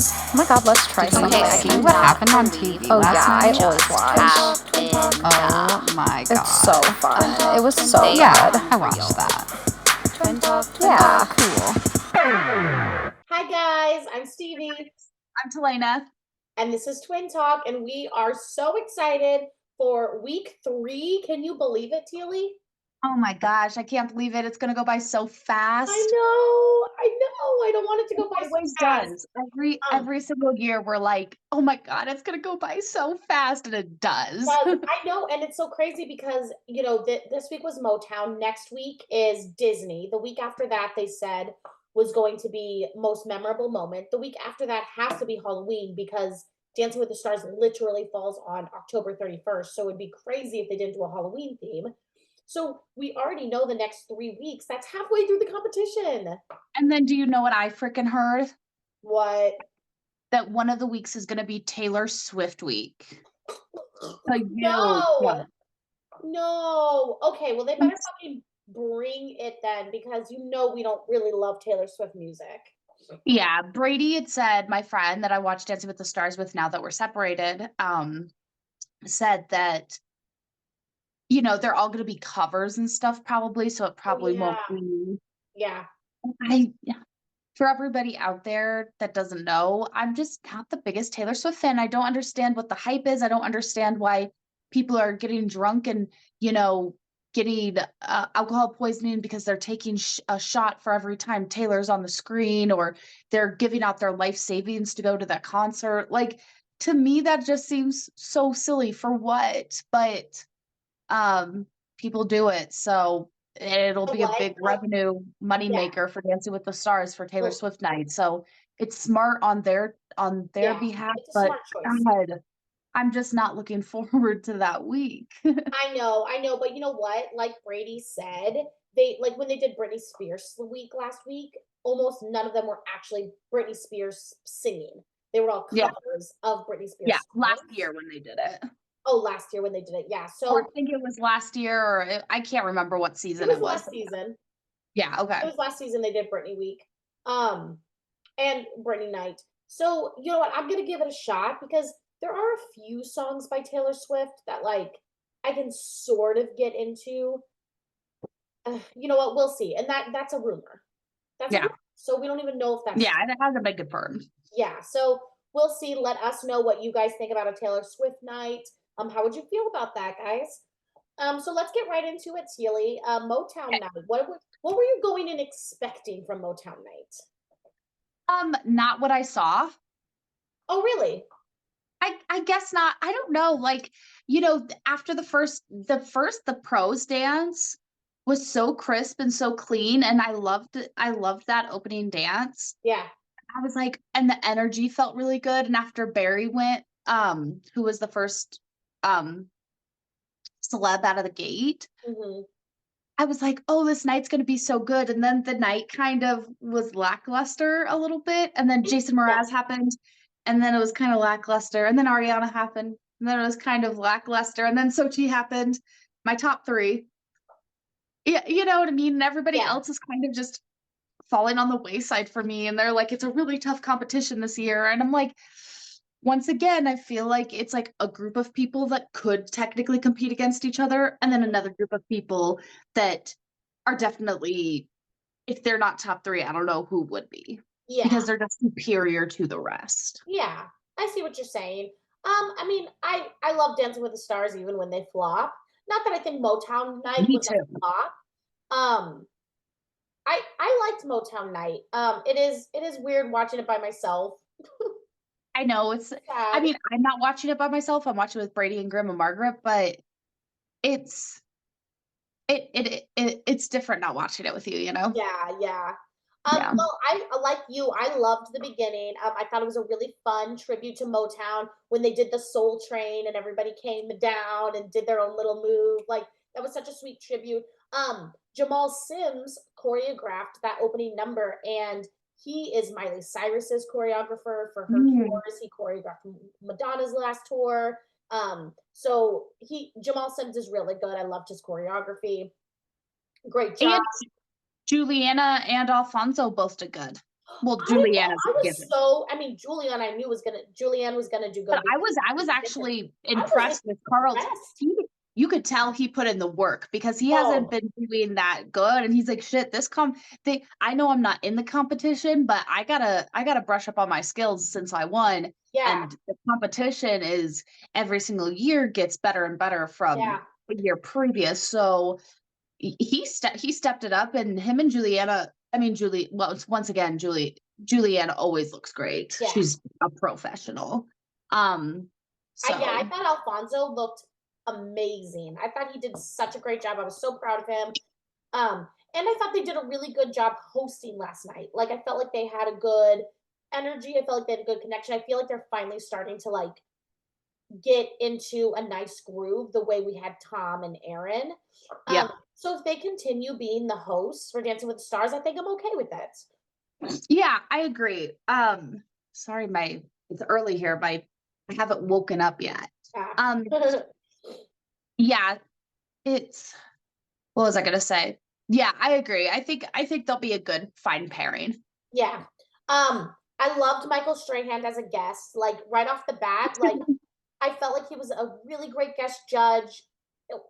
Oh my god, let's try something. Okay, See what happened on TV Oh last yeah, night? I always watch. Oh my god. It's so fun. It was so They Yeah, good. I watched that. Yeah. Cool. Hi guys, I'm Stevie, I'm Talena. and this is Twin Talk, and we are so excited for week 3. Can you believe it, Teely? Oh my gosh, I can't believe it. It's gonna go by so fast. I know. I don't want it to go by It always so fast. does. Every single year we're like, oh my god, it's gonna go by so fast, and it does. I know, and it's so crazy because this week was Motown. Next week is Disney. The week after that, they said was going to be most memorable moment. The week after that has to be Halloween because Dancing with the Stars literally falls on October 31st. So it'd be crazy if they didn't do a Halloween theme. So we already know the next 3 weeks. That's halfway through the competition. And then do you know what I freaking heard? What? That one of the weeks is gonna be Taylor Swift week. No. No. Okay, well they better fucking bring it then because we don't really love Taylor Swift music. Yeah, Brady had said, my friend that I watched Dancing with the Stars with now that we're separated, said that, they're all going to be covers and stuff probably, so it probably won't be. Yeah. For everybody out there that doesn't know, I'm just not the biggest Taylor Swift fan. I don't understand what the hype is. I don't understand why people are getting drunk and, getting alcohol poisoning because they're taking a shot for every time Taylor's on the screen, or they're giving out their life savings to go to that concert. Like, to me, that just seems so silly. For what? But people do it. So it'll be a big revenue moneymaker for Dancing with the Stars for Taylor Swift night. So it's smart on their behalf. But God, I'm just not looking forward to that week. I know, but you know what? Like Brady said, they when they did Britney Spears week last week, almost none of them were actually Britney Spears singing. They were all covers of Britney Spears. Yeah, last year when they did it. Oh, last year when they did it, yeah. So I think it was last year, or I can't remember what season it was. Last season. Yeah, okay. It was last season they did Britney week, and Britney night. So you know what? I'm gonna give it a shot because there are a few songs by Taylor Swift that I can sort of get into. You know what? We'll see, and that's a rumor. That's a rumor. So we don't even know if that's true. It hasn't been confirmed. Yeah, so we'll see. Let us know what you guys think about a Taylor Swift night. How would you feel about that, guys? So let's get right into it, Teely. Motown night. What were you going in expecting from Motown night? Not what I saw. Oh, really? I guess not. I don't know. After the pros dance was so crisp and so clean, and I loved that opening dance. Yeah. I was like, and the energy felt really good. And after Barry went, who was the first celeb out of the gate, I was like, oh, this night's gonna be so good. And then the night kind of was lackluster a little bit. And then Jason Mraz happened, and then it was kind of lackluster. And then Ariana happened, and then it was kind of lackluster. And then Sochi happened. My top 3. Yeah, you know what I mean? And everybody else is kind of just falling on the wayside for me. And they're like, it's a really tough competition this year. And I'm like, once again, I feel like it's like a group of people that could technically compete against each other, and then another group of people that are definitely, if they're not top 3, I don't know who would be. Yeah. Because they're just superior to the rest. Yeah, I see what you're saying. I mean, I love Dancing with the Stars even when they flop. Not that I think Motown night was a flop. I liked Motown night. It is weird watching it by myself. I know it's sad. I mean, I'm not watching it by myself. I'm watching with Brady and Grandma Margaret, but it's different not watching it with you, you know? Yeah. Well, I like you. I loved the beginning. I thought it was a really fun tribute to Motown when they did the Soul Train and everybody came down and did their own little move. Like, that was such a sweet tribute. Jamal Sims choreographed that opening number, and he is Miley Cyrus's choreographer for her tours. He choreographed Madonna's last tour. So Jamal Sims is really good. I loved his choreography. Great job. And Juliana and Alfonso both did good. Well, I didn't know. Juliana's I a was given. so, I mean, Julianne was gonna do good. But I was actually I was impressed with Carlton. impressed. You could tell he put in the work because he Oh. hasn't been doing that good. And he's like, shit, I know I'm not in the competition, but I gotta brush up on my skills since I won. Yeah. And the competition is every single year gets better and better from Yeah. the year previous. So he stepped it up, and him and Juliana, I mean, once again, Juliana always looks great. Yeah. She's a professional. So I thought Alfonso looked amazing. I thought he did such a great job. I was so proud of him. And I thought they did a really good job hosting last night. Like, I felt like they had a good energy. I felt like they had a good connection. I feel like they're finally starting to like get into a nice groove the way we had Tom and Aaron. yeah. So if they continue being the hosts for Dancing with the Stars, I think I'm okay with that. Yeah, I agree. Sorry, it's early here, I haven't woken up yet. Yeah. Yeah, what was I gonna say? Yeah, I agree. I think they'll be a good fine pairing. Yeah. I loved Michael Strahan as a guest. Like, right off the bat, like, I felt like he was a really great guest judge. And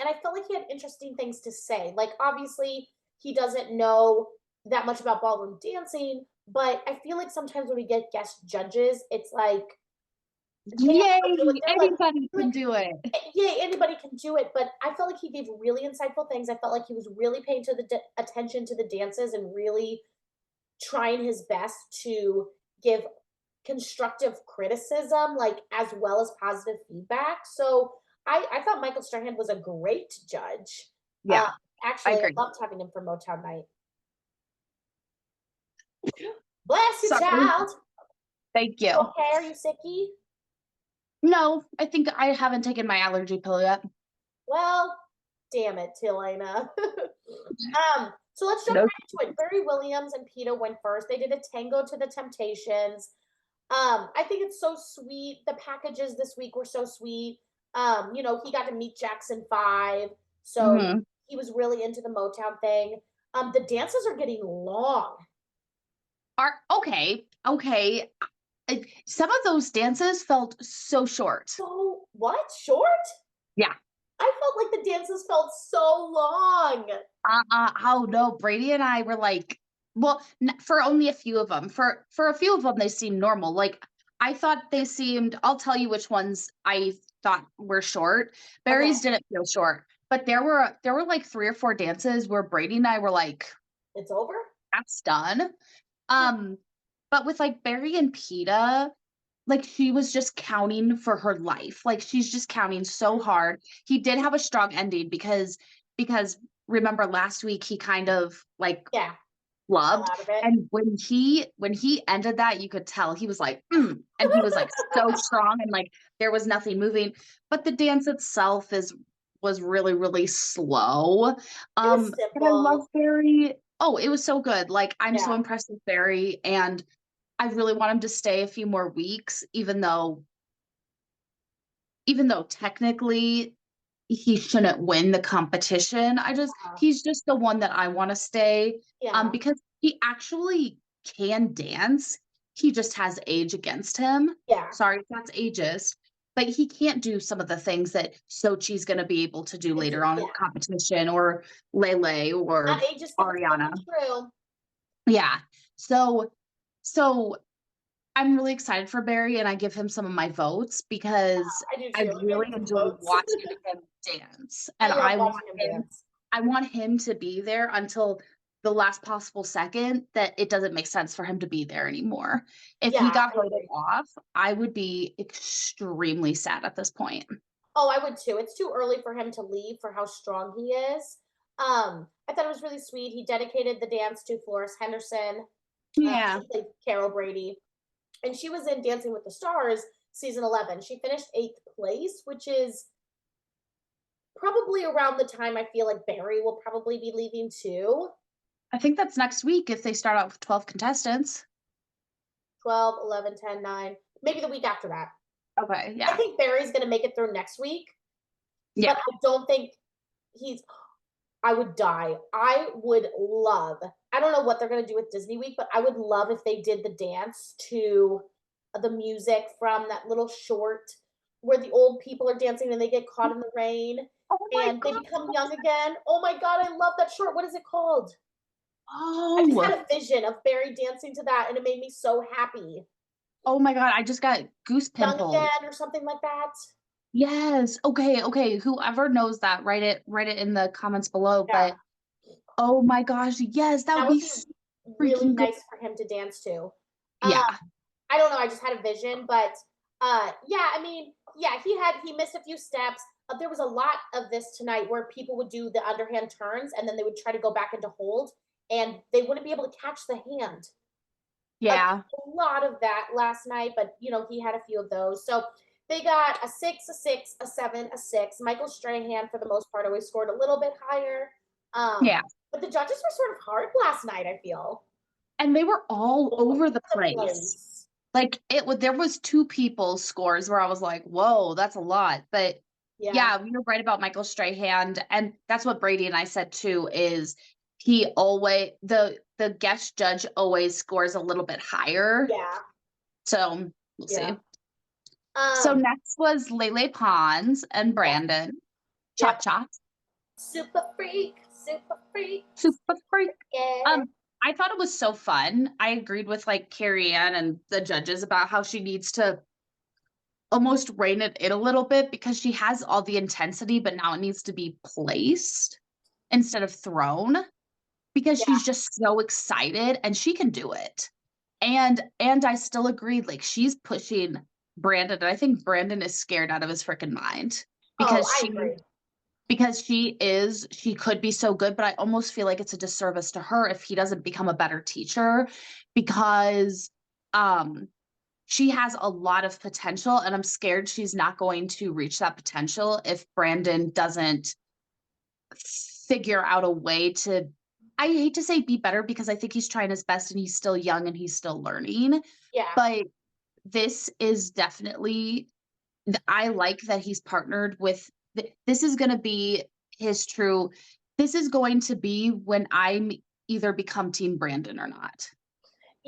I felt like he had interesting things to say. Like, obviously, he doesn't know that much about ballroom dancing, but I feel like sometimes when we get guest judges, it's like, Yay, they're anybody can do it. Yay, anybody can do it. But I felt like he gave really insightful things. I felt like he was really paying attention to the dances and really trying his best to give constructive criticism, like, as well as positive feedback. So I thought Michael Strahan was a great judge. Yeah, Actually, I agree. loved having him for Motown Night. Bless you, Sorry. child. Thank you. Okay, are you sicky? No, I think I haven't taken my allergy pill yet. Well, damn it, Tilena. So let's jump right into it. Barry Williams and Peta went first. They did a tango to the Temptations. I think it's so sweet. The packages this week were so sweet. He got to meet Jackson 5, so he was really into the Motown thing. The dances are getting long. Okay. Some of those dances felt so short. So what? Short? Yeah. I felt like the dances felt so long. Oh no, Brady and I were like, well, for only a few of them. For a few of them, they seemed normal. Like, I thought they seemed. I'll tell you which ones I thought were short. Barry's didn't feel short, but there were like 3 or 4 dances where Brady and I were like, "It's over. That's done." But with like Barry and Peta, like, she was just counting for her life. Like, she's just counting so hard. He did have a strong ending because remember last week he kind of like loved, and when he ended that, you could tell he was like and he was like so strong, and like there was nothing moving. But the dance itself was really, really slow. And I love Barry. Oh, it was so good. Like, I'm so impressed with Barry, and I really want him to stay a few more weeks, even though technically he shouldn't win the competition. He's just the one that I want to stay, because he actually can dance. He just has age against him. Yeah. Sorry if that's ageist, but he can't do some of the things that Sochi's going to be able to do later on in the competition, or Lele, or Ariana. True. Yeah. So I'm really excited for Barry, and I give him some of my votes because I really enjoy watching him dance. And I want him to be there until the last possible second, that it doesn't make sense for him to be there anymore. If he got voted off, I would be extremely sad at this point. Oh, I would too. It's too early for him to leave for how strong he is. I thought it was really sweet. He dedicated the dance to Florence Henderson. Yeah. She played Carol Brady. And she was in Dancing with the Stars season 11. She finished 8th place, which is probably around the time I feel like Barry will probably be leaving too. I think that's next week if they start out with 12 contestants. 12, 11, 10, 9. Maybe the week after that. Okay, yeah. I think Barry's going to make it through next week. Yeah. But I don't think I would die. I I don't know what they're gonna do with Disney Week, but I would love if they did the dance to the music from that little short where the old people are dancing and they get caught in the rain Oh my and they god. become young again. Oh my god, I love that short. What is it called? I just Oh. had a vision of Barry dancing to that and it made me so happy. Oh my god, I just got goose Young pimples. again or something like that. Yes. Okay. Whoever knows that, write it in the comments below. Yeah. But oh my gosh, yes, that That would would be be so really freaking good. nice for him to dance to. Yeah. I don't know, I just had a vision, but yeah, I mean, yeah, he missed a few steps. There was a lot of this tonight where people would do the underhand turns and then they would try to go back into hold and they wouldn't be able to catch the hand. Yeah. A lot of that last night, but you know, he had a few of those. So they got a 6, a 6, a 7, a 6. Michael Strahan, for the most part, always scored a little bit higher. Yeah. But the judges were sort of hard last night, I feel. And they were all over the place. Place. Like there was 2 people's scores where I was like, whoa, that's a lot. But yeah, you're right about Michael Strahan. And that's what Brady and I said too, is he always the guest judge always scores a little bit higher. Yeah. So we'll Yeah. see. So next was Lele Pons and Brandon. Cha cha. Super freak, super freak. Super freak. Yeah. I thought it was so fun. I agreed with like Carrie Ann and the judges about how she needs to almost rein it in a little bit because she has all the intensity, but now it needs to be placed instead of thrown because she's just so excited and she can do it. And I still agreed, like she's pushing Brandon. And I think Brandon is scared out of his freaking mind because I agree. she could be so good, but I almost feel like it's a disservice to her if he doesn't become a better teacher because she has a lot of potential and I'm scared she's not going to reach that potential if Brandon doesn't figure out a way to, I hate to say be better because I think he's trying his best and he's still young and he's still learning. Yeah. But this is definitely, I like that he's partnered with, this is going to be his true, this is going to be when I'm either become Team Brandon or not.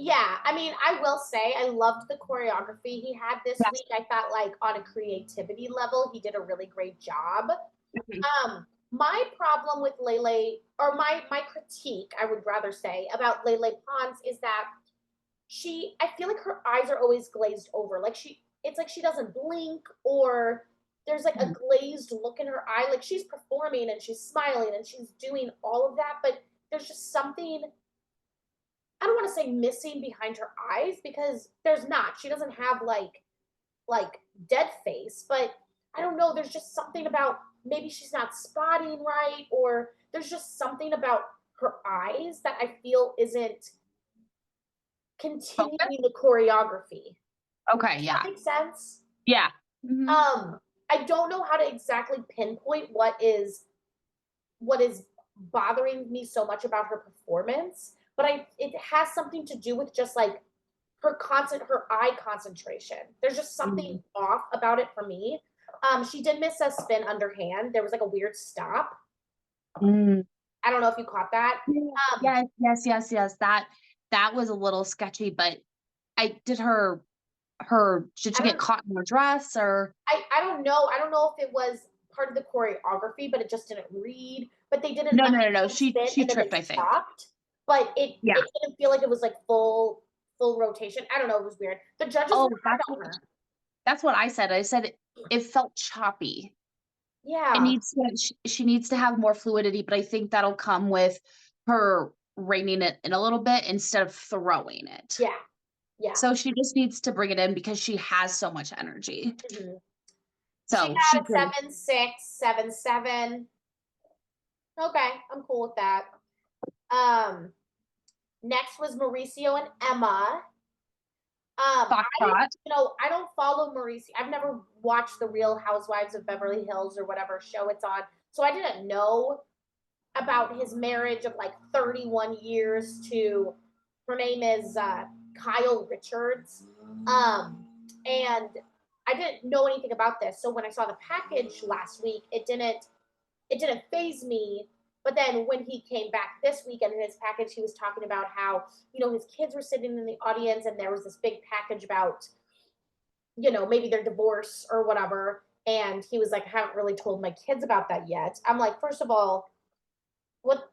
Yeah, I mean, I will say I loved the choreography he had this week. I thought like on a creativity level, he did a really great job. My problem with Lele, or my critique, I would rather say, about Lele Pons is that I feel like her eyes are always glazed over. Like it's like she doesn't blink or there's like a glazed look in her eye. Like she's performing and she's smiling and she's doing all of that, but there's just something, I don't want to say missing behind her eyes because there's not. She doesn't have like dead face, but I don't know, there's just something about maybe she's not spotting right or there's just something about her eyes that I feel isn't continuing the choreography. Okay, Does yeah. that make sense? Yeah. I don't know how to exactly pinpoint what is bothering me so much about her performance, but it has something to do with just like her eye concentration. There's just something off about it for me. She did miss a spin underhand. There was like a weird stop. I don't know if you caught that. Yes. That was a little sketchy, but did she get caught in her dress or? I don't know. I don't know if it was part of the choreography, but it just didn't read. But they didn't. No. She tripped, I think. Stopped, but it didn't feel like it was like full rotation. I don't know. It was weird. The judges. Oh, that's what I said. I said it felt choppy. Yeah. She needs to have more fluidity, but I think that'll come with her reining it in a little bit instead of throwing it. Yeah. So she just needs to bring it in because she has so much energy. So she got 7, 6, 7, 7. Okay, I'm cool with that. Next was Mauricio and Emma. I don't follow Mauricio. I've never watched the Real Housewives of Beverly Hills or whatever show it's on. So I didn't know about his marriage of like 31 years to, her name is Kyle Richards. And I didn't know anything about this. So when I saw the package last week, it didn't faze me. But then when he came back this weekend in his package, he was talking about how, you know, his kids were sitting in the audience and there was this big package about, you know, maybe their divorce or whatever. And he was like, I haven't really told my kids about that yet. I'm like, first of all, what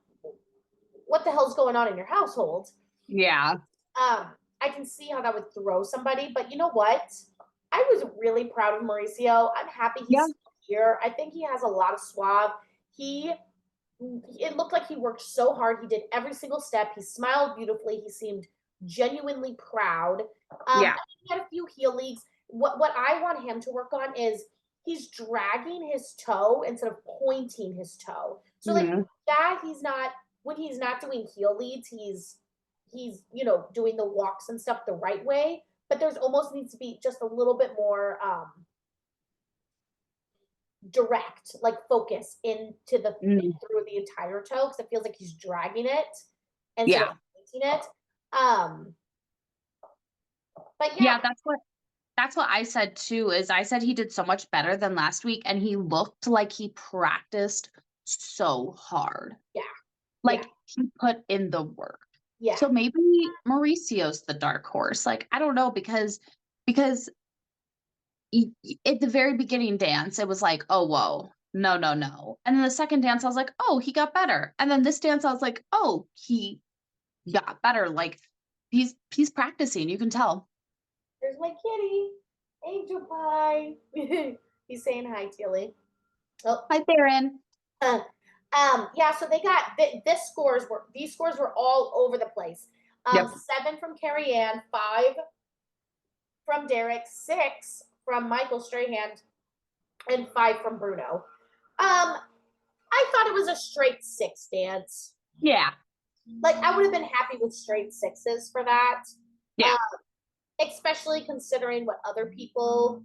the hell's going on in your household? Yeah. I can see how that would throw somebody, but you know what? I was really proud of Mauricio. I'm happy he's still here. I think he has a lot of suave. It looked like he worked so hard. He did every single step. He smiled beautifully. He seemed genuinely proud. He had a few heel leagues. What I want him to work on is he's dragging his toe instead of pointing his toe. So like, he's not, when he's not doing heel leads, he's you know, doing the walks and stuff the right way, but there's almost needs to be just a little bit more direct, like focus into the through the entire toe, because it feels like he's dragging it instead of pointing it. But that's what I said too, is I said he did so much better than last week, and he looked like he practiced so hard. Yeah. Like he put in the work. Yeah. So maybe Mauricio's the dark horse. Like, I don't know, because at the very beginning dance, it was like, oh, whoa, no. And then the second dance, I was like, oh, he got better. And then this dance, I was like, oh, he got better. Like he's practicing. You can tell. There's my kitty, Angel Pie. He's saying hi, Tilly. Oh, hi, Theron. Yeah, so they got these scores were all over the place. 7 from Carrie Ann, 5 from Derek, 6 from Michael Strahan, and 5 from Bruno. I thought it was a straight 6 dance. Yeah. Like, I would have been happy with straight 6s for that. Yeah. Especially considering what other people,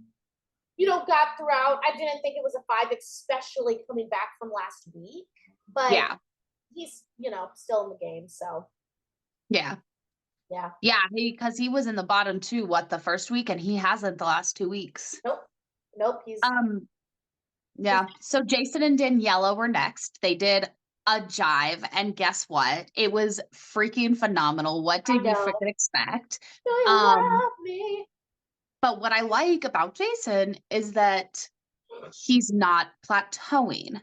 you know, got throughout. I didn't think it was a 5, especially coming back from last week. But he's, you know, still in the game, so. Yeah, because he was in the bottom 2, the first week, and he hasn't the last 2 weeks. Nope, he's so Jason and Daniela were next. They did a jive, and guess what? It was freaking phenomenal. What did you freaking expect? Love me. But what I like about Jason is that he's not plateauing.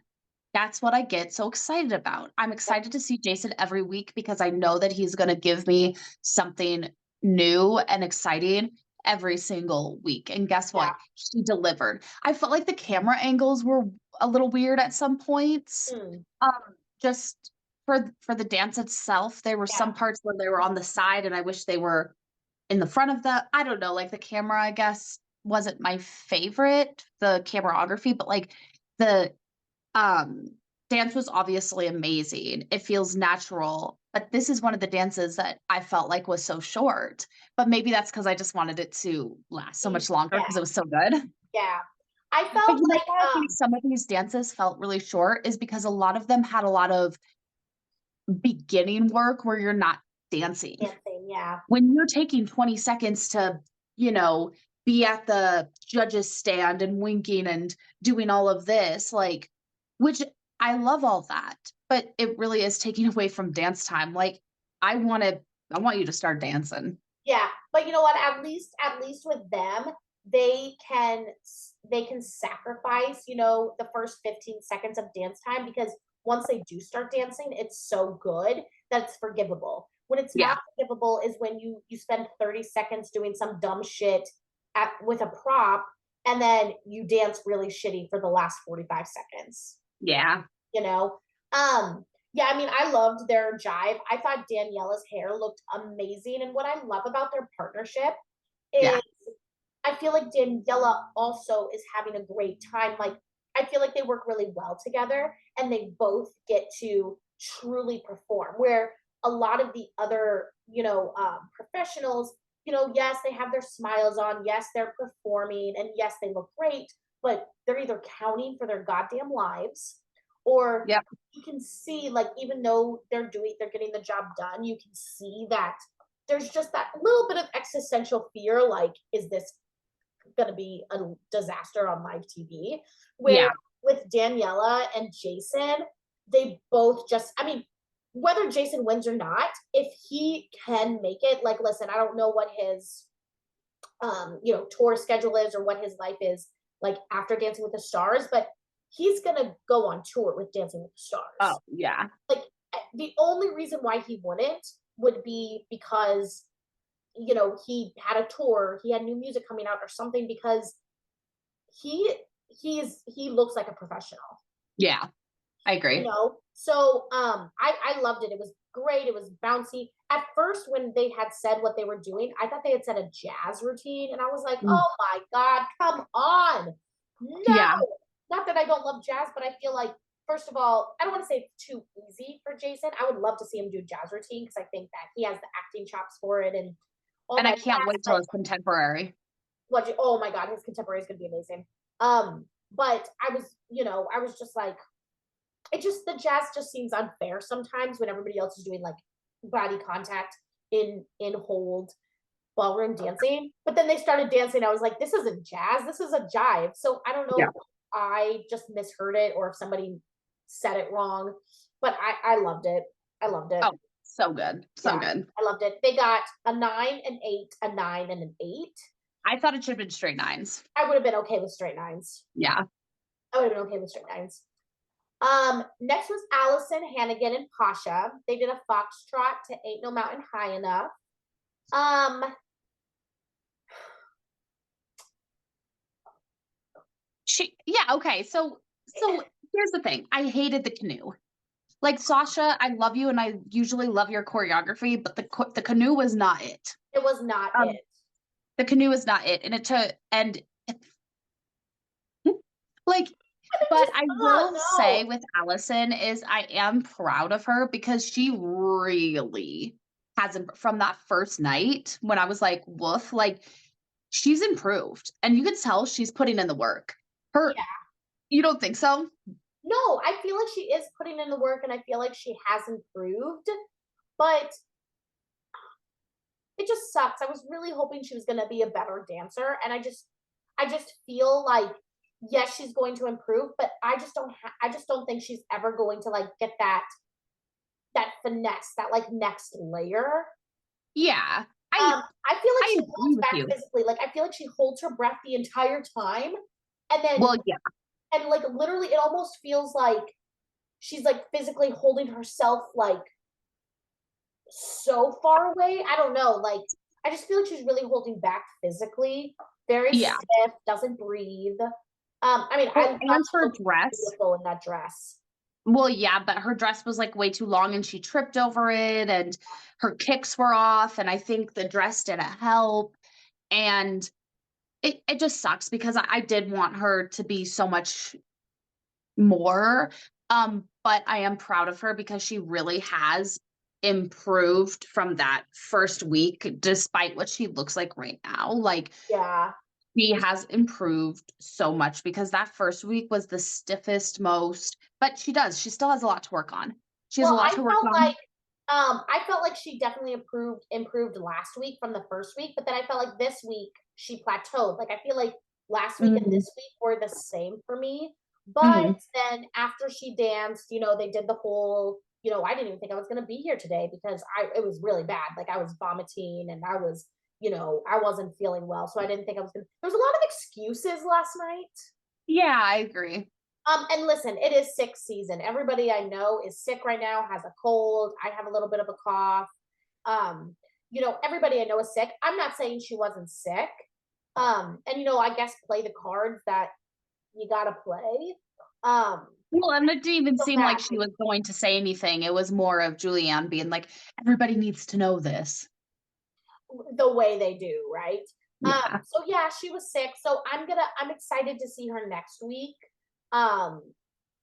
That's what I get so excited about. I'm excited to see Jason every week because I know that he's going to give me something new and exciting every single week. And guess what? He delivered. I felt like the camera angles were a little weird at some points. Just for the dance itself, there were some parts where they were on the side, and I wish they were in the front of I don't know, like the camera, I guess, wasn't my favorite, the cameraography, but like the dance was obviously amazing. It feels natural, but this is one of the dances that I felt like was so short, but maybe that's because I just wanted it to last so much longer because it was so good. Yeah. I felt like I think some of these dances felt really short is because a lot of them had a lot of beginning work where you're not dancing. When you're taking 20 seconds to, you know, be at the judges stand and winking and doing all of this, like, which I love all that, but it really is taking away from dance time. Like, I want you to start dancing. Yeah, but you know what? At least with them, they can sacrifice, you know, the first 15 seconds of dance time, because once they do start dancing, it's so good that it's forgivable. When it's not forgivable is when you spend 30 seconds doing some dumb shit with a prop, and then you dance really shitty for the last 45 seconds. Yeah. You know? Yeah, I mean, I loved their jive. I thought Daniela's hair looked amazing. And what I love about their partnership is I feel like Daniela also is having a great time. Like, I feel like they work really well together, and they both get to truly perform, where a lot of the other, you know, professionals, you know, yes, they have their smiles on. Yes, they're performing, and yes, they look great, but they're either counting for their goddamn lives, or you can see, like, even though they're getting the job done, you can see that there's just that little bit of existential fear. Like, is this going to be a disaster on live TV? Where with Daniela and Jason, they both just, I mean, whether Jason wins or not, if he can make it, like, listen, I don't know what his tour schedule is or what his life is like after Dancing with the Stars, but he's gonna go on tour with Dancing with the Stars. Oh, yeah. Like, the only reason why he wouldn't would be because he had a tour, he had new music coming out or something, because he looks like a professional. Yeah, I agree. So I loved it. It was great. It was bouncy. At first, when they had said what they were doing, I thought they had said a jazz routine, and I was like, oh my God, come on. No. Yeah. Not that I don't love jazz, but I feel like, first of all, I don't want to say it's too easy for Jason. I would love to see him do jazz routine because I think that he has the acting chops for it, and all And that. I can't wait till it's contemporary. Oh my God, his contemporary is gonna be amazing. But I was just like, the jazz just seems unfair sometimes when everybody else is doing like body contact in hold ballroom dancing. But then they started dancing. I was like, this isn't jazz, this is a jive. So I don't know if I just misheard it or if somebody said it wrong, but I loved it. I loved it. Oh, so good. So good. I loved it. They got a 9, an 8, a 9, and an 8. I thought it should have been straight 9s. I would have been okay with straight 9s. Yeah. I would have been okay with straight 9s. Next was Allison, Hannigan, and Pasha. They did a foxtrot to Ain't No Mountain High Enough. Okay. So here's the thing. I hated the canoe. Like, Sasha, I love you, and I usually love your choreography, but the canoe was not it. It was not it. The canoe is not it, but I will say with Allison is I am proud of her because she really hasn't, from that first night when I was like, woof, like, she's improved, and you could tell she's putting in the work. You don't think so? No, I feel like she is putting in the work, and I feel like she has improved, but it just sucks. I was really hoping she was going to be a better dancer, and I just feel like, yes, she's going to improve, but I just don't think she's ever going to like get that finesse, that like next layer. Yeah. I feel like she holds back physically. Like, I feel like she holds her breath the entire time, and then and like literally it almost feels like she's like physically holding herself like so far away. I don't know. Like, I just feel like she's really holding back physically. Very stiff, doesn't breathe. I mean, I love her dress. Beautiful in that dress. Well, yeah, but her dress was like way too long and she tripped over it and her kicks were off. And I think the dress didn't help. And it just sucks because I did want her to be so much more. But I am proud of her because she really has improved from that first week, despite what she looks like right now. Like, she has improved so much because that first week was the stiffest, but she still has a lot to work on. She has a lot to work on. I felt like she definitely improved last week from the first week, but then I felt like this week she plateaued. Like, I feel like last week and this week were the same for me. But then after she danced, they did the whole, I didn't even think I was going to be here today because it was really bad. Like, I was vomiting and I was, I wasn't feeling well. So I didn't think I was going to, there was a lot of excuses last night. Yeah, I agree. And listen, it is sick season. Everybody I know is sick right now, has a cold. I have a little bit of a cough. Everybody I know is sick. I'm not saying she wasn't sick. And I guess play the cards that you gotta play. Well, and it didn't even seem like she was going to say anything. It was more of Julianne being like, everybody needs to know this. The way they do, right? Yeah. So yeah, she was sick. So I'm excited to see her next week.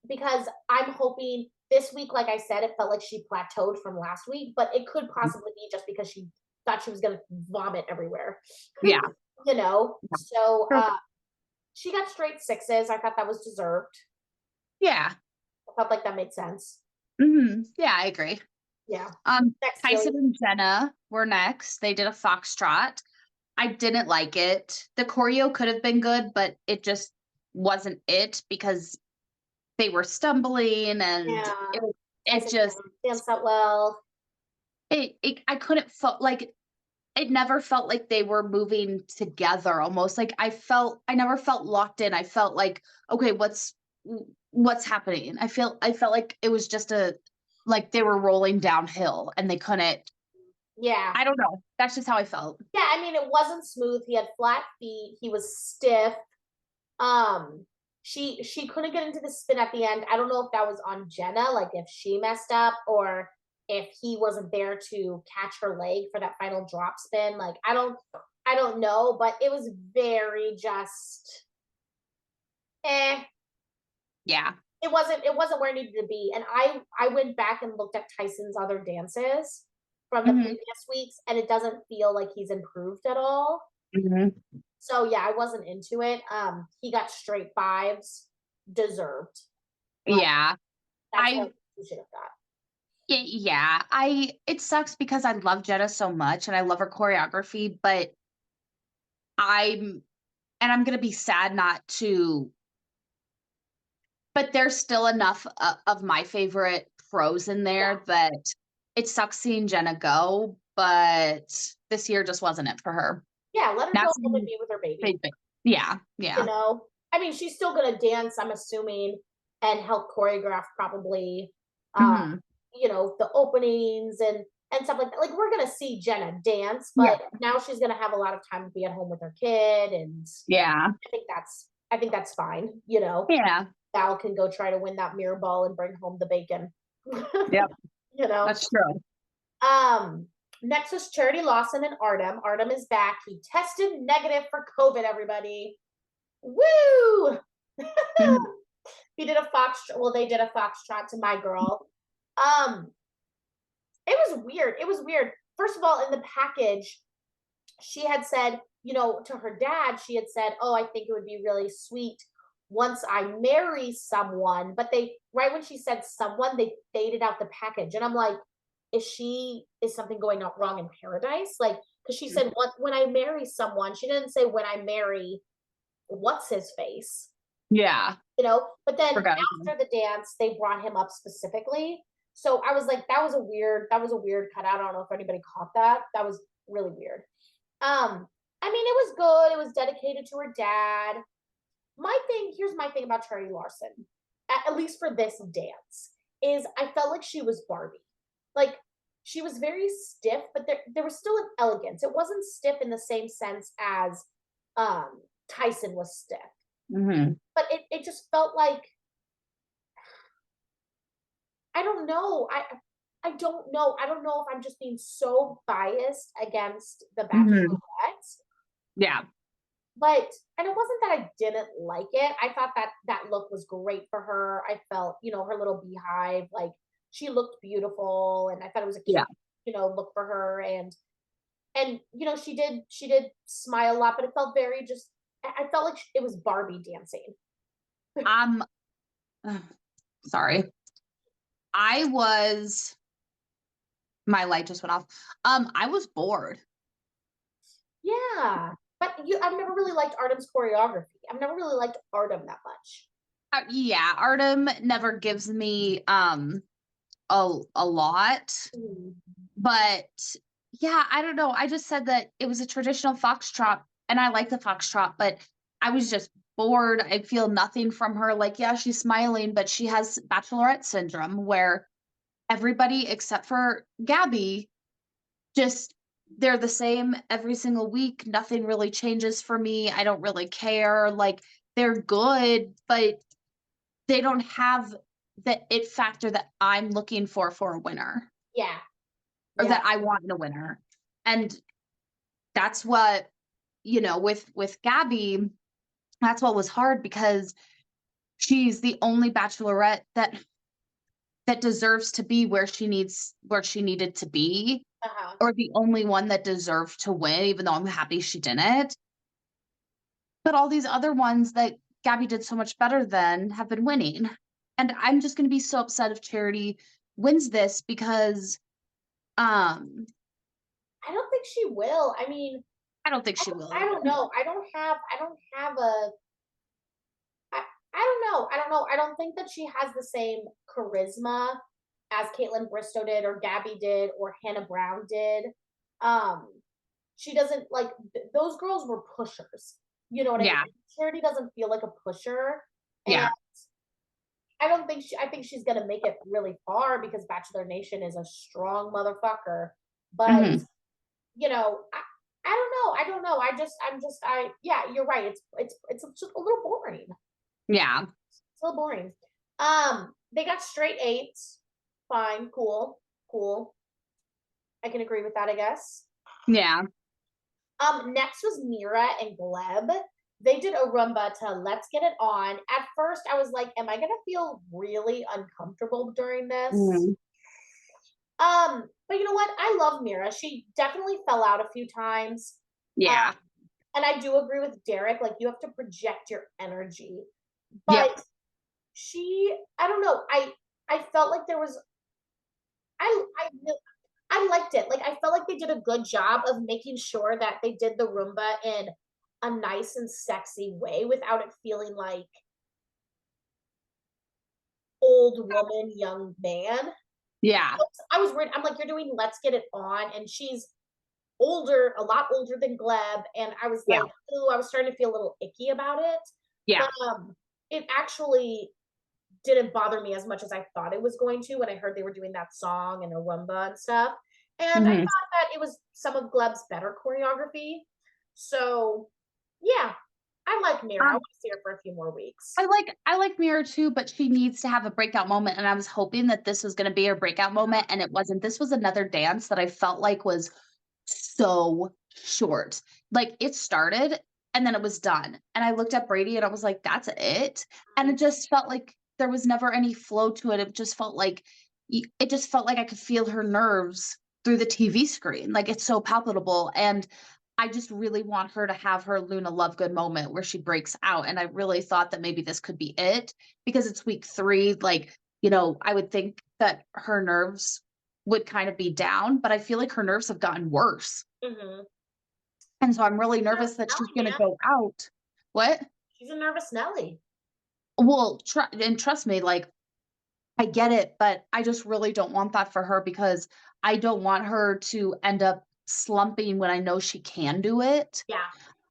Because I'm hoping this week, like I said, it felt like she plateaued from last week, but it could possibly be just because she thought she was going to vomit everywhere. Yeah. So she got straight 6s. I thought that was deserved. Yeah. I felt like that made sense. Yeah, I agree. Yeah. Tyson and Jenna were next. They did a foxtrot. I didn't like it. The choreo could have been good, but it just wasn't it because they were stumbling and Yeah. it just, danced out well. I couldn't feel like, it never felt like they were moving together almost. Like I never felt locked in. I felt like, okay, what's happening? I felt like it was just like they were rolling downhill and they couldn't, Yeah. I don't know. That's just how I felt. Yeah, I mean, it wasn't smooth. He had flat feet. He was stiff. She couldn't get into the spin at the end. I don't know if that was on Jenna, like if she messed up or if he wasn't there to catch her leg for that final drop spin. Like I don't know, but it was very just Yeah. It wasn't where it needed to be. And I went back and looked at Tyson's other dances from the previous weeks, and it doesn't feel like he's improved at all. So yeah, I wasn't into it. He got straight fives, deserved. Like, Yeah. that's what he should have got. Yeah. It sucks because I love Jenna so much and I love her choreography, but I'm gonna be sad not to, but there's still enough of my favorite pros in there that it sucks seeing Jenna go, but this year just wasn't it for her. Yeah, let her go home and be with her baby. Yeah. You know, I mean, she's still gonna dance, I'm assuming, and help choreograph probably. You know, the openings and stuff like that. Like we're gonna see Jenna dance, but now she's gonna have a lot of time to be at home with her kid, and I think that's fine. You know, Val can go try to win that mirror ball and bring home the bacon. Yep. You know, that's true. Next was Charity Lawson and Artem. Artem is back. He tested negative for COVID, everybody. Woo! He did a they did a foxtrot to My Girl. It was weird. It was weird. First of all, in the package, she had said, you know, to her dad, she had said, oh, I think it would be really sweet once I marry someone. But right when she said someone, they faded out the package. And I'm like, is something going wrong in paradise? Like, because she said, when I marry someone, she didn't say when I marry what's his face. Yeah. You know, but then after the dance, they brought him up specifically. So I was like, that was a weird cutout. I don't know if anybody caught that. That was really weird. I mean, it was good. It was dedicated to her dad. Here's my thing about Charity Larson, at least for this dance, is I felt like she was Barbie. Like, she was very stiff, but there was still an elegance. It wasn't stiff in the same sense as Tyson was stiff. But it just felt like, I don't know. I don't know. I don't know if I'm just being so biased against the Bachelorette. Yeah. But, and it wasn't that I didn't like it. I thought that look was great for her. I felt, you know, her little beehive, like she looked beautiful, and I thought it was a cute, you know, look for her. And you know, she did smile a lot, but it felt very I felt like it was Barbie dancing. Sorry. My light just went off. I was bored. Yeah. But I've never really liked Artem's choreography. I've never really liked Artem that much. Yeah, Artem never gives me a lot. But yeah, I don't know. I just said that it was a traditional foxtrot and I like the foxtrot, but I was just bored. I feel nothing from her. Like, yeah, she's smiling, but she has Bachelorette syndrome where everybody except for Gabby they're the same every single week. Nothing really changes for me. I don't really care. Like, they're good, but they don't have the it factor that I'm looking for a winner. Yeah. Or that I want in a winner. And that's what, you know, with Gabby, that's what was hard because she's the only Bachelorette that deserves to be where she needed to be. Or the only one that deserved to win, even though I'm happy she didn't. But all these other ones that Gabby did so much better than have been winning. And I'm just going to be so upset if Charity wins this because I don't think she will. I mean, I don't think she will. I don't know. I don't know. I don't don't think that she has the same charisma as Caitlin Bristow did, or Gabby did, or Hannah Brown did. She doesn't like those girls were pushers. You know what I mean? Charity doesn't feel like a pusher. And I think she's gonna make it really far because Bachelor Nation is a strong motherfucker. But you know, I don't know. Yeah, you're right. It's just a little boring. Yeah. It's a little boring. They got straight 8s. Fine, cool. I can agree with that, I guess. Yeah. Next was Mira and Gleb. They did a Roomba to Let's Get It On. At first, I was like, am I gonna feel really uncomfortable during this? But you know what? I love Mira. She definitely fell out a few times. Yeah. And I do agree with Derek, like you have to project your energy. But I don't know. I felt like there was I liked it. Like I felt like they did a good job of making sure that they did the Roomba in a nice and sexy way without it feeling like old woman, young man. Yeah. I was worried. I'm like, you're doing Let's Get It On, and she's older, a lot older than Gleb, and I was like, ooh, I was starting to feel a little icky about it. Yeah. But it actually didn't bother me as much as I thought it was going to when I heard they were doing that song and a Roomba and stuff. And I thought that it was some of Gleb's better choreography. So yeah, I like Mira. I want to see her for a few more weeks. I like Mira too, but she needs to have a breakout moment. And I was hoping that this was going to be her breakout moment, and it wasn't. This was another dance that I felt like was so short. Like it started and then it was done. And I looked at Brady and I was like, that's it. And it just felt like there was never any flow to it. It just felt like I could feel her nerves through the TV screen. Like it's so palpable. And I just really want her to have her Luna Lovegood moment where she breaks out. And I really thought that maybe this could be it because it's week 3. Like, you know, I would think that her nerves would kind of be down, but I feel like her nerves have gotten worse. And so I'm really nervous that she's going to go out. What? She's a nervous Nelly. Well, trust me, like, I get it, but I just really don't want that for her because I don't want her to end up slumping when I know she can do it. Yeah.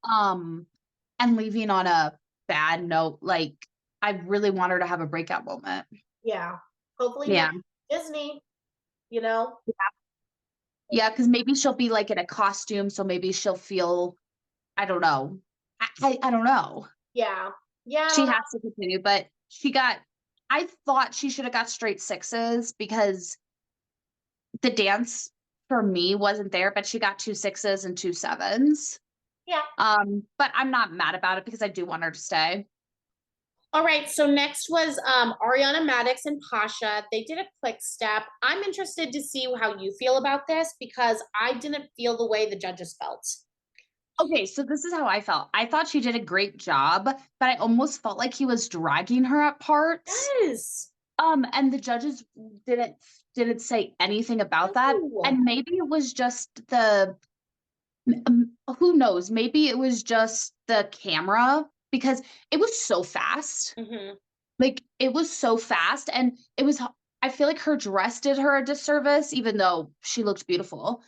And leaving on a bad note. Like, I really want her to have a breakout moment. Yeah. Hopefully Disney, you know? Yeah, because maybe she'll be like in a costume, so maybe she'll feel, I don't know. I don't know. Yeah. Yeah. She has to continue, but I thought she should have got straight 6s because the dance for me wasn't there, but she got 2 6s and 2 7s. Yeah. But I'm not mad about it because I do want her to stay. All right, so next was Ariana Madix and Pasha. They did a quick step. I'm interested to see how you feel about this because I didn't feel the way the judges felt. Okay, so this is how I felt. I thought she did a great job, but I almost felt like he was dragging her at parts. Yes. And the judges didn't say anything about that. And maybe it was just who knows? Maybe it was just the camera because it was so fast. Like it was so fast, and I feel like her dress did her a disservice, even though she looked beautiful.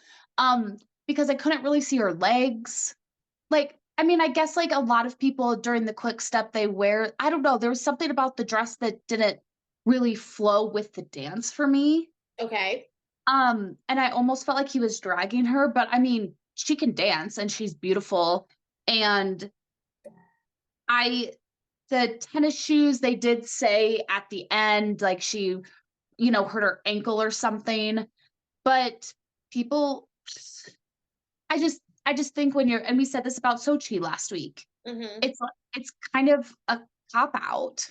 Because I couldn't really see her legs. Like, I mean, I guess like a lot of people during the quick step, they wear, I don't know, there was something about the dress that didn't really flow with the dance for me. Okay. And I almost felt like he was dragging her, but I mean, she can dance and she's beautiful. And the tennis shoes, they did say at the end, like she, you know, hurt her ankle or something. But people, I just think and we said this about Sochi last week. It's kind of a cop out.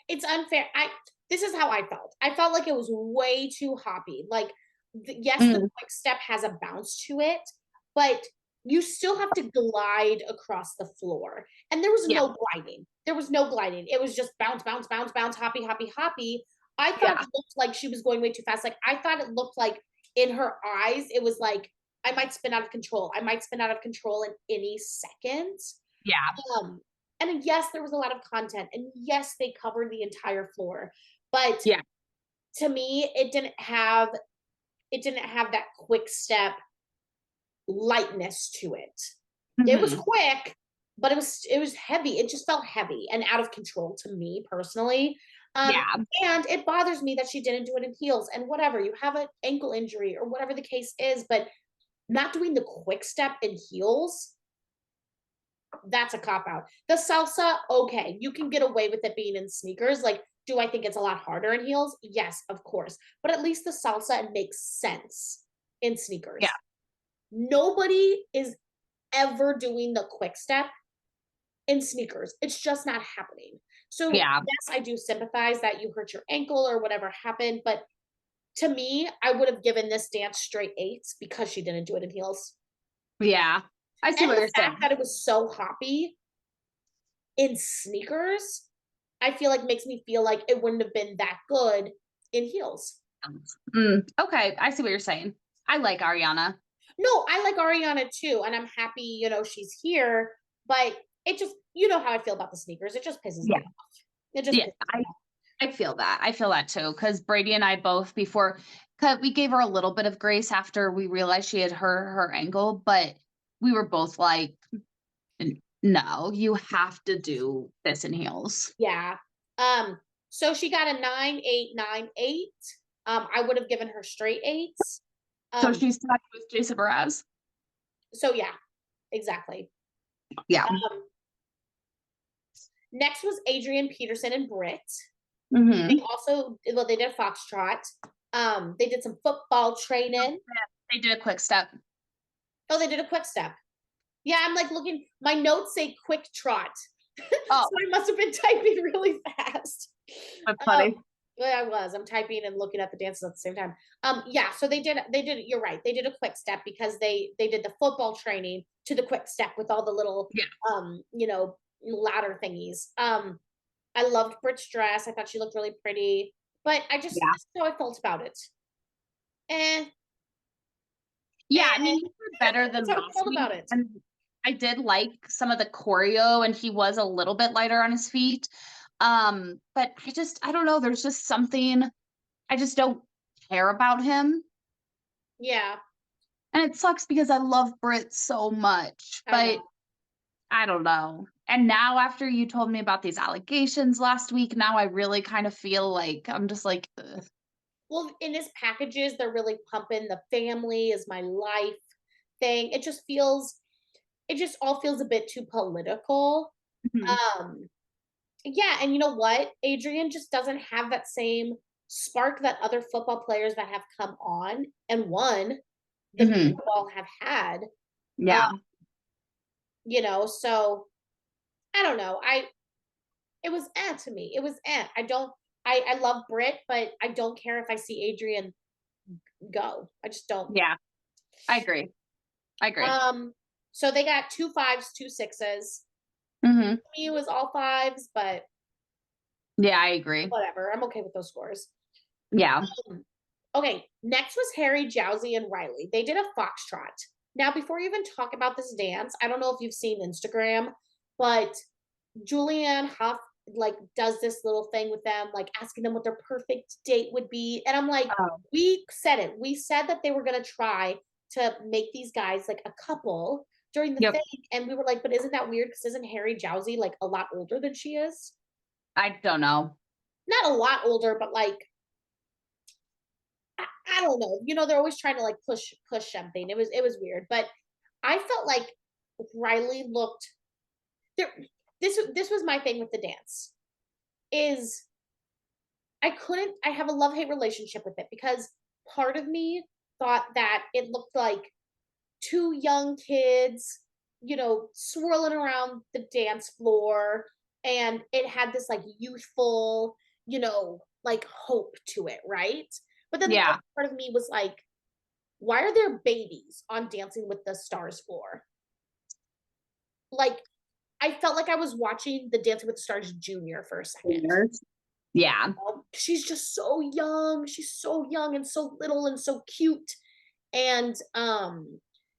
It's unfair. This is how I felt. I felt like it was way too hoppy. Like, yes, the quick step has a bounce to it, but you still have to glide across the floor. And there was no gliding. There was no gliding. It was just bounce, bounce, bounce, bounce, hoppy, hoppy, hoppy. I thought it looked like she was going way too fast. Like, I thought it looked like in her eyes, it was like, I might spin out of control. I might spin out of control in any second. Yeah. And And yes, there was a lot of content, and yes, they covered the entire floor, but Yeah. to me, it didn't have that quick step lightness to it. It was quick, but it was heavy. It just felt heavy and out of control to me personally. Yeah. And it bothers me that she didn't do it in heels. And whatever, you have an ankle injury or whatever the case is, but not doing the quick step in heels, that's a cop out. The salsa, okay, you can get away with it being in sneakers. Like, do I think it's a lot harder in heels? Yes, of course. But at least the salsa makes sense in sneakers. Yeah. Nobody is ever doing the quick step in sneakers. It's just not happening. So Yeah. yes, I do sympathize that you hurt your ankle or whatever happened, but to me, I would have given this dance straight 8s because she didn't do it in heels. Yeah. I see And what the you're fact saying. that it was so hoppy in sneakers, I feel like makes me feel like it wouldn't have been that good in heels. Okay, I see what you're saying. I like Ariana. No, I like Ariana too, and I'm happy, she's here, but it just, you know how I feel about the sneakers. It just pisses me Yeah. off. It just Yeah, pisses me off. I feel that. I feel that too. Because Brady and I both before, cause we gave her a little bit of grace after we realized she had her ankle, but we were both like, no, you have to do this in heels. Yeah. So she got a 9.898. I would have given her straight 8s. So she's tied with Jason Mraz. So yeah, exactly. Yeah. Next was Adrian Peterson and Britt. Mm-hmm. They also, well, they did a foxtrot. They did some football training. They did a quick step. Oh, they did a quick step. Yeah, I'm like looking, my notes say quick trot. Oh. So I must have been typing really fast. That's funny. I was. I'm typing and looking at the dances at the same time. Yeah, so they did, you're right. They did a quick step because they did the football training to the quick step with all the little ladder thingies. I loved Britt's dress. I thought she looked really pretty. But that's how I felt about it. Yeah, I mean, he was better than that's how I last felt week. about it. And I did like some of the choreo, and he was a little bit lighter on his feet. But I don't know. There's just something I just don't care about him. Yeah. And it sucks because I love Brit so much, but I don't know. And now after you told me about these allegations last week, now I really kind of feel like I'm just like, ugh. Well, in his packages, they're really pumping the family is my life thing. It just all feels a bit too political. Yeah, and you know what? Adrian just doesn't have that same spark that other football players that have come on and won the football have had. Yeah. So I don't know. It was to me. It was I love Brit, but I don't care if I see Adrian go. I just don't. Yeah. I agree. So they got 2 5s, 2 6s. Me was all 5s, but yeah, I agree. Whatever. I'm okay with those scores. Yeah. Okay, next was Harry, Jowsey, and Riley. They did a foxtrot. Now, before you even talk about this dance, I don't know if you've seen Instagram, but Julianne Hough does this little thing with them, asking them what their perfect date would be. And I'm like, we said it. We said that they were gonna try to make these guys a couple during the thing. And we were like, but isn't that weird? Because isn't Harry Jowsey a lot older than she is? I don't know. Not a lot older, but I don't know. They're always trying to push something. It was weird, but I felt like Riley looked there. This was my thing with the dance is I have a love-hate relationship with it because part of me thought that it looked like 2 young kids, swirling around the dance floor, and it had this youthful, hope to it, right? But then the other part of me was like, why are there babies on Dancing with the Stars floor? I felt like I was watching the Dancing with the Stars Junior for a second. Yeah. She's just so young. She's so young and so little and so cute. And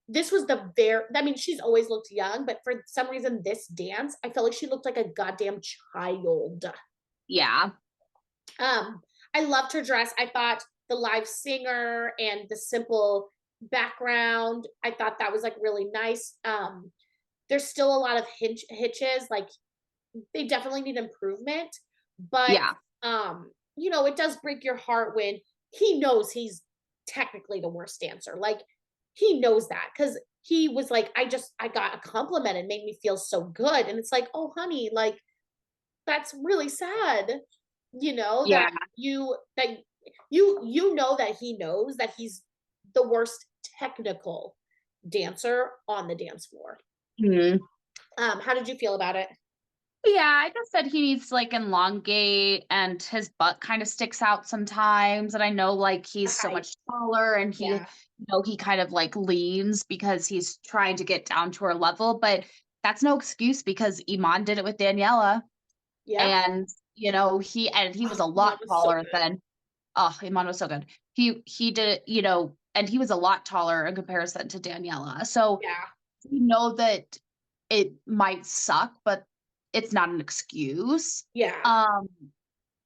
this was I mean, she's always looked young, but for some reason, this dance, I felt like she looked like a goddamn child. Yeah. I loved her dress. I thought the live singer and the simple background, I thought that was like really nice. There's still a lot of hitches, like they definitely need improvement, but Yeah. you know, it does break your heart when he knows he's technically the worst dancer. Like he knows that because he was like, I got a compliment and made me feel so good. And it's like, oh honey, like that's really sad, you know, Yeah. that you know that he knows that he's the worst technical dancer on the dance floor. Mhm. How did you feel about it? Yeah, I just said he needs to like elongate and his butt kind of sticks out sometimes. And I know like he's so Height. much taller and he, Yeah. you know, he kind of like leans because he's trying to get down to her level. But that's no excuse because Iman did it with Daniela. Yeah. And, you know, he was a Oh, lot Iman was so taller good. than Iman was so good. He did it, you know, and he was a lot taller in comparison to Daniela. So Yeah. we know that it might suck, but it's not an excuse. Yeah.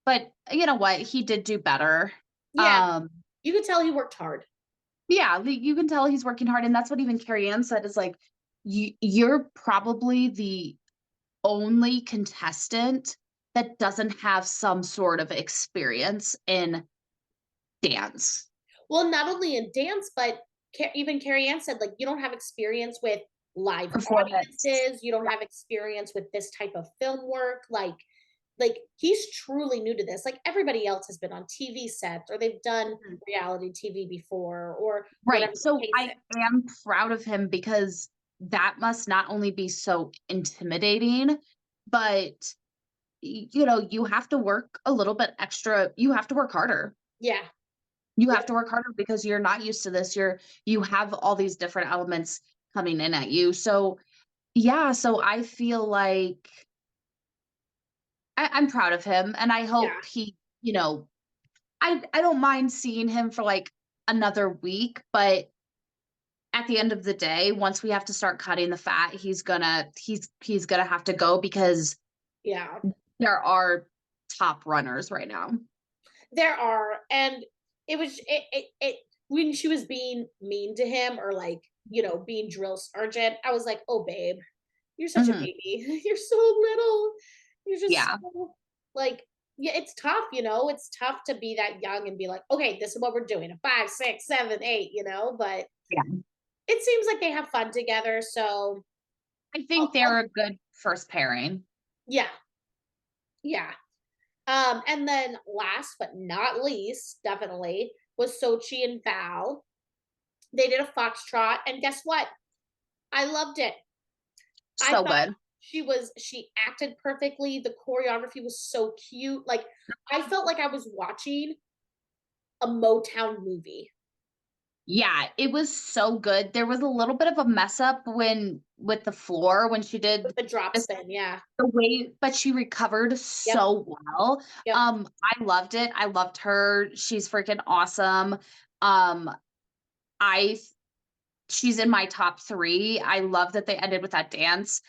But you know what? He did do better. Yeah. You could tell he worked hard. Yeah, you can tell he's working hard, and that's what even Carrie Ann said is like, you're probably the only contestant that doesn't have some sort of experience in dance. Well, not only in dance, but even Carrie Ann said, like, you don't have experience with live Performance. audiences. You don't have experience with this type of film work. Like he's truly new to this. Like everybody else has been on TV sets or they've done reality TV before or whatever Right. the So case I is. am proud of him because that must not only be so intimidating, but you know, you have to work a little bit extra. You have to work harder. Yeah. You have Yep. to work harder because you're not used to this. You have all these different elements coming in at you. So yeah, so I feel like I'm proud of him and I Yeah. hope he, you know, I don't mind seeing him for like another week, but at the end of the day, once we have to start cutting the fat, he's gonna have to go because Yeah. there are top runners right now. There are. And it when she was being mean to him or like, you know, being drill sergeant, I was like, oh babe, you're such a Mhm. baby. You're so little. You're just Yeah. so like, yeah, it's tough, you know. It's tough to be that young and be like, okay, this is what we're doing. A 5, 6, 7, 8, you know, but Yeah. it seems like they have fun together. So I think they're a good first pairing. yeah. Yeah. And then last but not least, definitely was Sochi and Val. They did a foxtrot, and guess what? I loved it. I So thought good. she acted perfectly. The choreography was so cute. Like I felt like I was watching a Motown movie. Yeah, it was so good. There was a little bit of a mess up with the floor when she did With the drop this, spin, yeah. the way, but she recovered Yep. so well. Yep. I loved it. I loved her. She's freaking awesome. Um, I she's in my top 3. I love that they ended with that dance.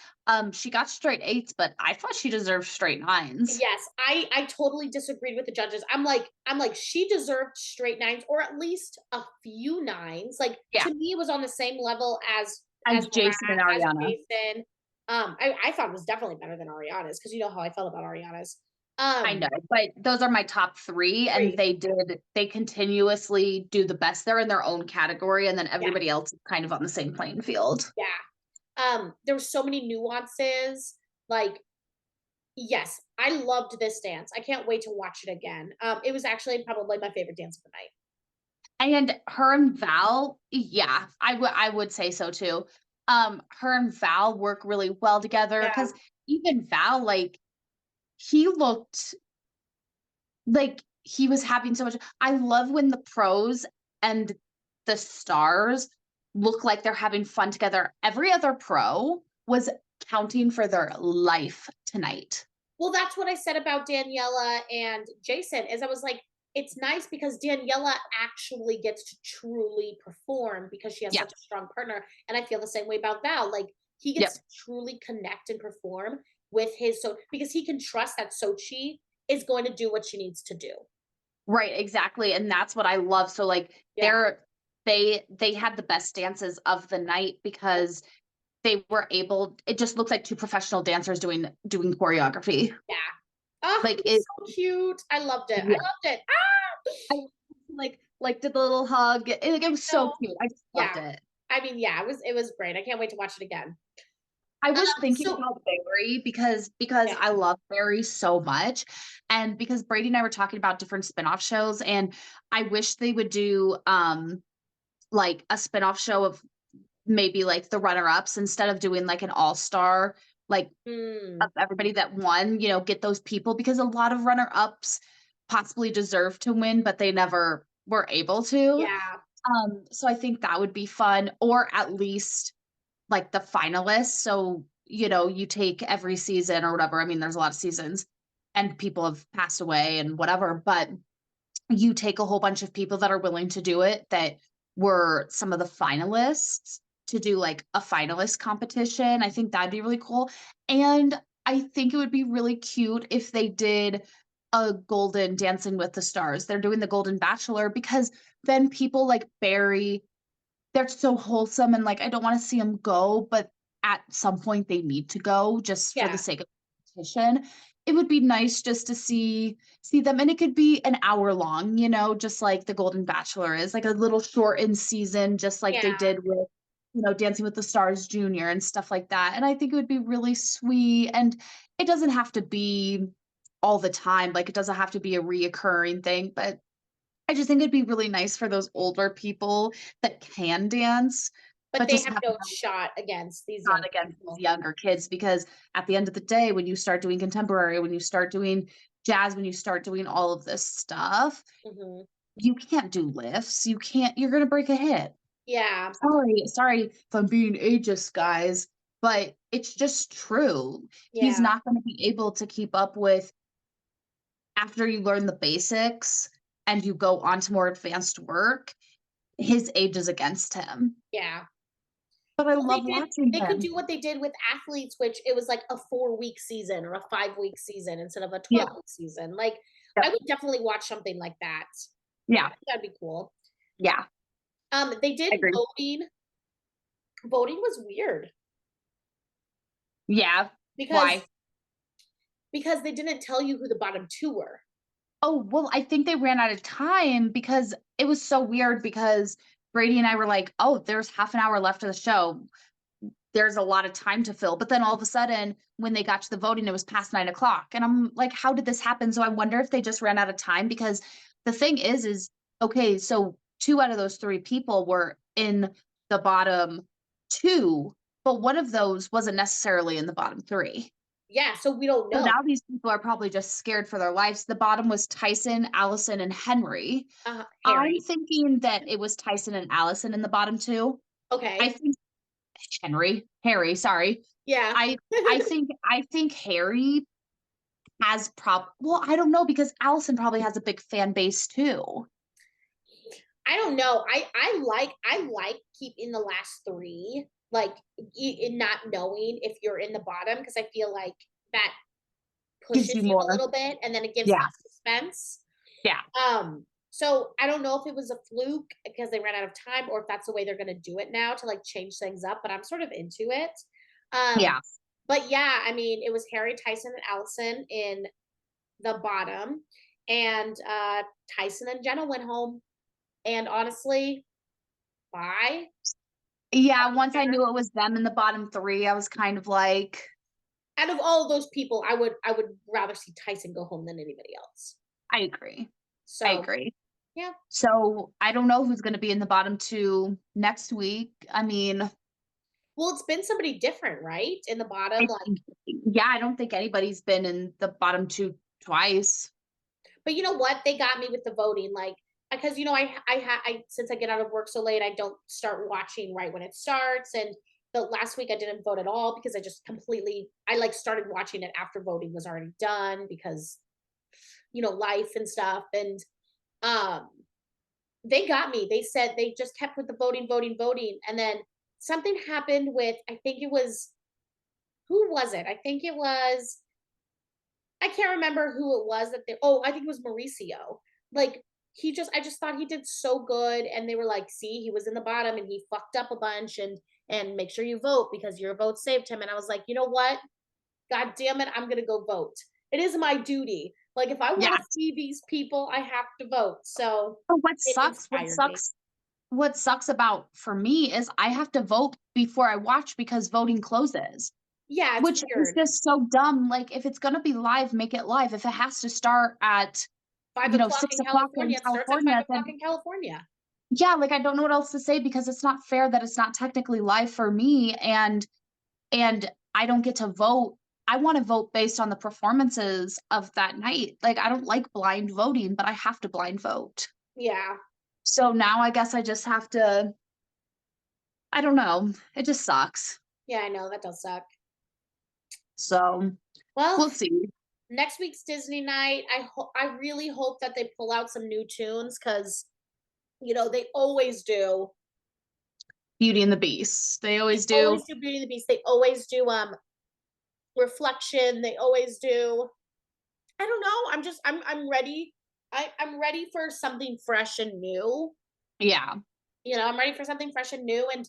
She got straight 8s, but I thought she deserved straight 9s. Yes, I totally disagreed with the judges. I'm like she deserved straight 9s or at least a few 9s. Like Yeah. to me, it was on the same level As Jason and as Ariana. Jason. I thought it was definitely better than Ariana's because you know how I felt about Ariana's. I know, but those are my top 3, and they continuously do the best. They're in their own category, and then Yeah, everybody else is kind of on the same playing field. yeah. There were so many nuances. Like, yes, I loved this dance. I can't wait to watch it again. It was actually probably my favorite dance of the night. And her and Val, yeah, I would say so too. Her and Val work really well together Yeah, because even Val, like, he looked like he was having so much. I love when the pros and the stars look like they're having fun together. Every other pro was counting for their life tonight. well, that's what I said about Daniela and Jason. Is I was like, it's nice because Daniela actually gets to truly perform because she has Yeah. such a strong partner. And I feel the same way about Val. Like he gets to truly connect and perform with his because he can trust that Sochi is going to do what she needs to do. Right, exactly, and that's what I love. So, like, Yeah. they had the best dances of the night because they were able it just looks like 2 professional dancers doing choreography. Yeah. Oh, Like, it's so cute. I loved it. I yeah, loved it. Ah! I did the little hug. It was so No. cute. I just loved Yeah. it. I mean, yeah, it was great. I can't wait to watch it again. I was thinking So about Barry because yeah. I love Barry so much, and because Brady and I were talking about different spinoff shows, and I wish they would do, like, a spinoff show of maybe, like, the runner-ups instead of doing, like, an all-star, like, of everybody that won, get those people because a lot of runner-ups possibly deserve to win, but they never were able to. Yeah. So I think that would be fun, or at least, like, the finalists. So, you take every season or whatever. I mean, there's a lot of seasons and people have passed away and whatever, but you take a whole bunch of people that are willing to do it that were some of the finalists to do like a finalist competition. I think that'd be really cool. And I think it would be really cute if they did a golden Dancing with the Stars. They're doing the Golden Bachelor because then people like Barry, they're so wholesome and like I don't want to see them go, but at some point they need to go just for the Yeah. sake of competition. It would be nice just to see them, and it could be an hour long, just like the Golden Bachelor is, like a little shortened season, just like they Yeah. did with Dancing with the Stars Junior and stuff like that. And I think it would be really sweet, and it doesn't have to be all the time, like it doesn't have to be a reoccurring thing, but I just think it'd be really nice for those older people that can dance, But but they just have have no shot against these not young against these people. younger kids, because at the end of the day, when you start doing contemporary, when you start doing jazz, when you start doing all of this stuff, Mhm. you can't do lifts. You're gonna break a hip. Yeah. Sorry if I'm being ageist, guys, but it's just true. He's Yeah. not gonna be able to keep up with after you learn the basics and you go on to more advanced work. His age is against him. Yeah. But I Well, love watching they could him. do what they did with athletes, which it was like a 4-week season or a 5-week season instead of a Yeah. 12-week season. Like, Yep. I would definitely watch something like that. Yeah. That'd be cool. Yeah. They did Agree. voting. Voting was weird Yeah. because Why? because they didn't tell you who the bottom 2 were. Oh, well, I think they ran out of time because it was so weird because Brady and I were like, "Oh, there's half an hour left of the show. There's a lot of time to fill." But then all of a sudden, when they got to the voting, it was past 9 o'clock. And I'm like, how did this happen? So I wonder if they just ran out of time because the thing is, okay, so 2 out of those 3 people were in the bottom 2, but one of those wasn't necessarily in the bottom 3. Yeah, so we don't So know. now these people are probably just scared for their lives. The bottom was Tyson, Allison, and Henry. I'm Harry. thinking that it was Tyson and Allison in the bottom 2. I Okay. think Harry, sorry. Yeah. I think Harry has well, I don't know because Allison probably has a big fan base too. I don't know. I like keeping the last 3, like in not knowing if you're in the bottom because I feel like that Gives pushes you you a more. little bit and then it gives Yeah. less suspense. Yeah. So I don't know if it was a fluke because they ran out of time or if that's the way they're gonna do it now to like change things up, but I'm sort of into it. Yeah. But yeah, I mean, it was Harry, Tyson, and Allison in the bottom, and Tyson and Jenna went home. And honestly, bye. Yeah, once I knew it was them in the bottom 3, I was kind of like, Out of all of those people, I would rather see Tyson go home than anybody else. I agree. So I agree. yeah. So I don't know who's going to be in the bottom 2 next week. I mean, Well, it's been somebody different, right? In the bottom, like. yeah, I don't think anybody's been in the bottom 2 twice. But you know what? They got me with the voting, like because I since I get out of work so late, I don't start watching right when it starts. And the last week I didn't vote at all because I just I like started watching it after voting was already done because life and stuff. And They got me. They said they just kept with the voting, and then something happened with, I think it was, who was it? I think it was, I can't remember who it was that they, oh, I think it was Mauricio. Like, I just thought he did so good, and they were like, see, he was in the bottom and he fucked up a bunch, and make sure you vote because your vote saved him. And I was like, you know what? God damn it, I'm gonna go vote. It is my duty. Like, if I want Yeah. to see these people, I have to vote. So But it inspired me. what sucks about for me is I have to vote before I watch because voting closes. Yeah, it's Which weird. is just so dumb. Like, if it's gonna be live, make it live. If it has to start at 5 you know, o'clock 6 in o'clock in California. It starts at 5 California, o'clock then in California. yeah, like, I don't know what else to say because it's not fair that it's not technically live for me, and I don't get to vote. I wanna vote based on the performances of that night. Like, I don't like blind voting, but I have to blind vote. Yeah. So now I guess I just have to I don't know. It just sucks. Yeah, I know that does suck. So, Well, we'll see. next week's Disney night, I really hope that they pull out some new tunes, because they always do. Beauty and the Beast. They always They do. always do Beauty and the Beast. They always do Reflection. They always do. I don't know. I'm ready. I'm ready for something fresh and new. Yeah. I'm ready for something fresh and new. And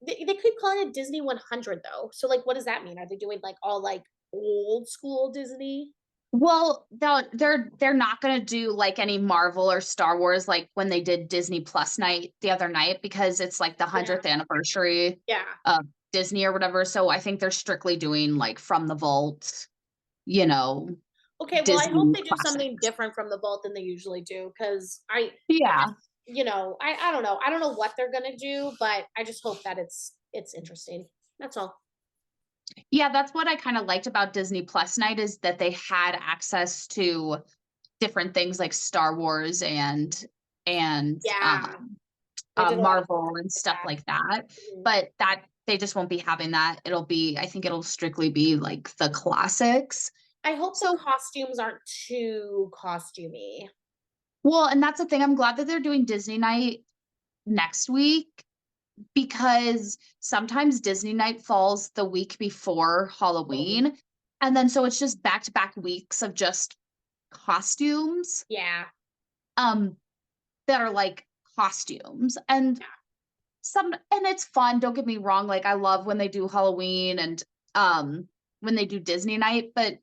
they keep calling it Disney 100 though. So like, what does that mean? Are they doing like all like old school Disney? Well, they're not gonna do like any Marvel or Star Wars like when they did Disney Plus night the other night because it's like the 100th anniversary Yeah. of Disney or whatever. So I think they're strictly doing like from the vault, Okay, well, I Disney hope they do something classics. different from the vault than they usually do, because Yeah. I don't know. I don't know what they're gonna do, but I just hope that it's interesting. That's all. Yeah, that's what I kind of liked about Disney Plus night is that they had access to different things like Star Wars and Yeah. They did a lot of Marvel and stuff that. like that. Mhm. But that they just won't be having that. I think it'll strictly be like the classics. I hope So the costumes aren't too costumey. well, and that's the thing. I'm glad that they're doing Disney night next week because sometimes Disney night falls the week before Halloween. And then so it's just back to back weeks of just costumes Yeah. that are like costumes. And it's fun, don't get me wrong. Like I love when they do Halloween and when they do Disney night, but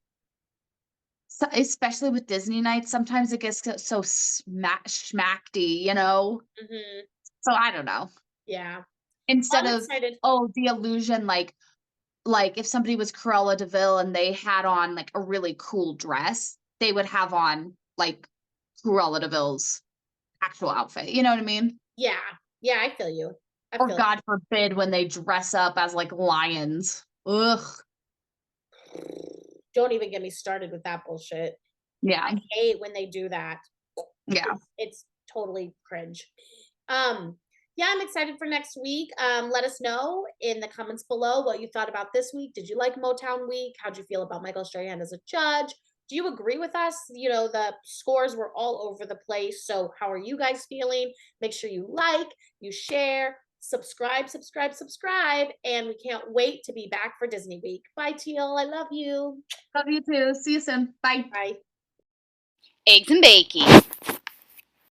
especially with Disney night, sometimes it gets so schmacky, Hmm. So I don't know. Yeah. Instead I'm of excited. the illusion, like if somebody was Cruella de Vil and they had on like a really cool dress, they would have on like Cruella de Vil's actual outfit. You know what I mean? Yeah. Yeah, I feel you. Or God forbid when they dress up as like lions. Ugh. Don't even get me started with that bullshit. Yeah. I hate when they do that. Yeah. It's totally cringe. Yeah, I'm excited for next week. Let us know in the comments below what you thought about this week. Did you like Motown Week? How'd you feel about Michael Strahan as a judge? Do you agree with us? The scores were all over the place. So how are you guys feeling? Make sure you like, you share, subscribe, and we can't wait to be back for Disney Week. Bye, Teal. I love you. Love you too. See you soon. Bye. Bye. Eggs and bacon.